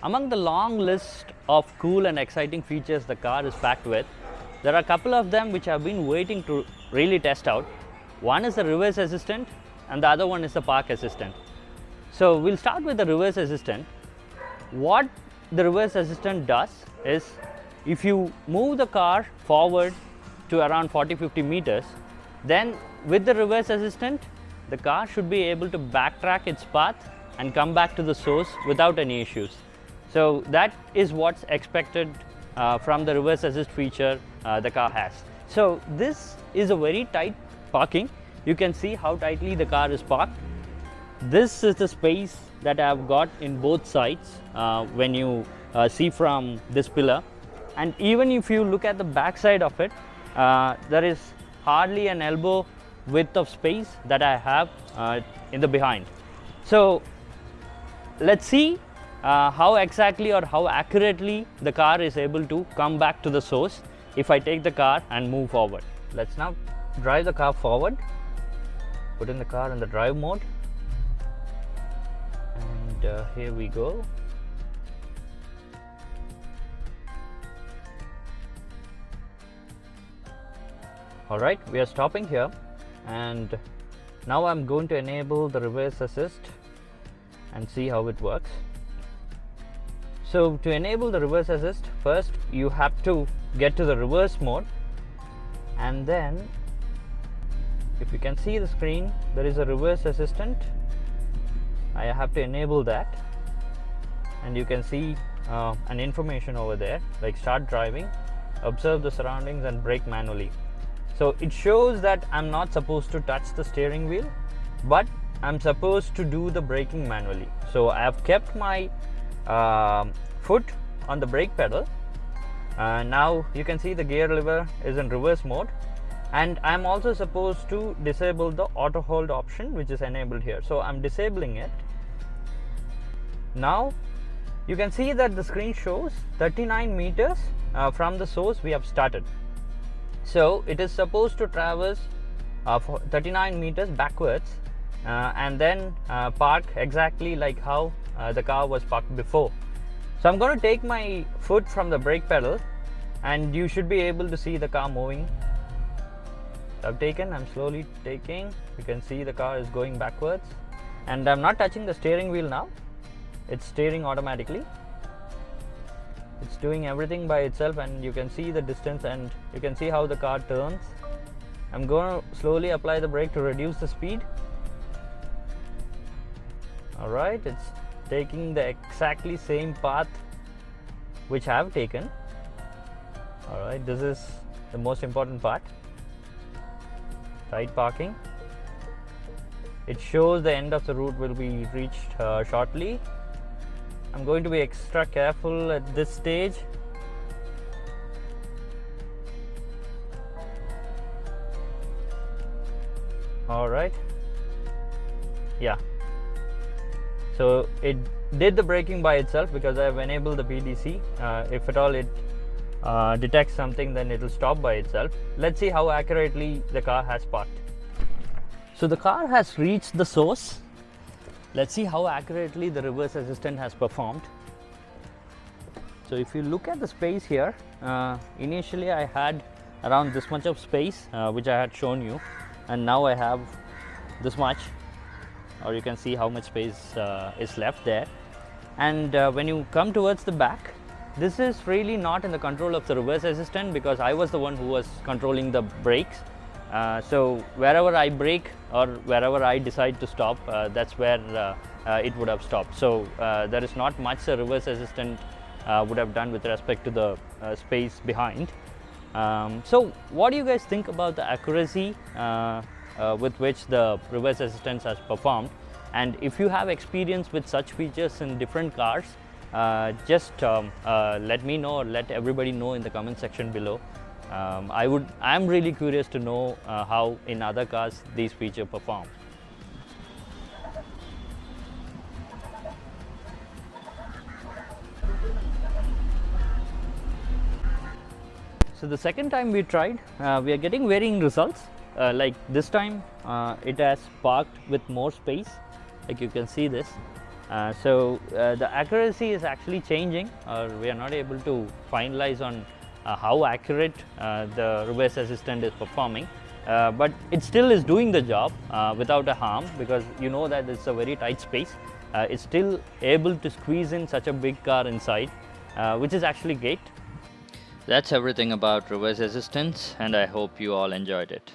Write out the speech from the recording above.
Among the long list of cool and exciting features the car is packed with, there are a couple of them which I've been waiting to really test out. One is the reverse assistant and the other one is the park assistant. So we'll start with the reverse assistant. What the reverse assistant does is, if you move the car forward to around 40-50 meters, then with the reverse assistant, the car should be able to backtrack its path and come back to the source without any issues. So that is what's expected from the reverse assist feature the car has. So this is a very tight parking. You can see how tightly the car is parked. This is the space that I have got in both sides when you see from this pillar. And even if you look at the back side of it, there is hardly an elbow width of space that I have in the behind. So let's see how exactly or how accurately the car is able to come back to the source if I take the car and move forward. Let's now drive the car forward, put in the car in the drive mode, and here we go. Alright, we are stopping here, and now I'm going to enable the reverse assist and see how it works. So to enable the reverse assist, first you have to get to the reverse mode, and then if you can see the screen, there is a reverse assistant. I have to enable that, and you can see an information over there like start driving, observe the surroundings and brake manually. So it shows that I'm not supposed to touch the steering wheel, but I'm supposed to do the braking manually. So I have kept my foot on the brake pedal. Now you can see the gear lever is in reverse mode, and I'm also supposed to disable the auto hold option, which is enabled here. So I'm disabling it. Now you can see that the screen shows 39 meters from the source we have started. So it is supposed to traverse 39 meters backwards and then park exactly like how the car was parked before. So I'm going to take my foot from the brake pedal, and you should be able to see the car moving. I've taken, I'm slowly taking. You can see the car is going backwards, and I'm not touching the steering wheel now. It's steering automatically. It's doing everything by itself, and you can see the distance and you can see how the car turns. I'm going to slowly apply the brake to reduce the speed. Alright, it's taking the exactly same path which I have taken. Alright, this is the most important part. Tight parking. It shows the end of the route will be reached shortly. I'm going to be extra careful at this stage. Alright, yeah, so it did the braking by itself because I have enabled the PDC. If at all it detects something, then it will stop by itself. Let's see how accurately the car has parked. So the car has reached the source. Let's see how accurately the reverse assistant has performed. So if you look at the space here, initially I had around this much of space which I had shown you, and now I have this much, or you can see how much space is left there. And when you come towards the back, this is really not in the control of the reverse assistant because I was the one who was controlling the brakes. So wherever I brake or wherever I decide to stop, that's where it would have stopped. So there is not much the reverse assistant would have done with respect to the space behind. So what do you guys think about the accuracy with which the reverse assistance has performed? And if you have experience with such features in different cars, just let me know or let everybody know in the comment section below. I'm really curious to know how in other cars these features perform. So the second time we tried, we are getting varying results. Like this time it has parked with more space, like you can see this, The accuracy is actually changing, or we are not able to finalize on how accurate the reverse assistant is performing, but it still is doing the job without a harm, because you know that it's a very tight space. It's still able to squeeze in such a big car inside, which is actually great. That's everything about reverse assistance, and I hope you all enjoyed it.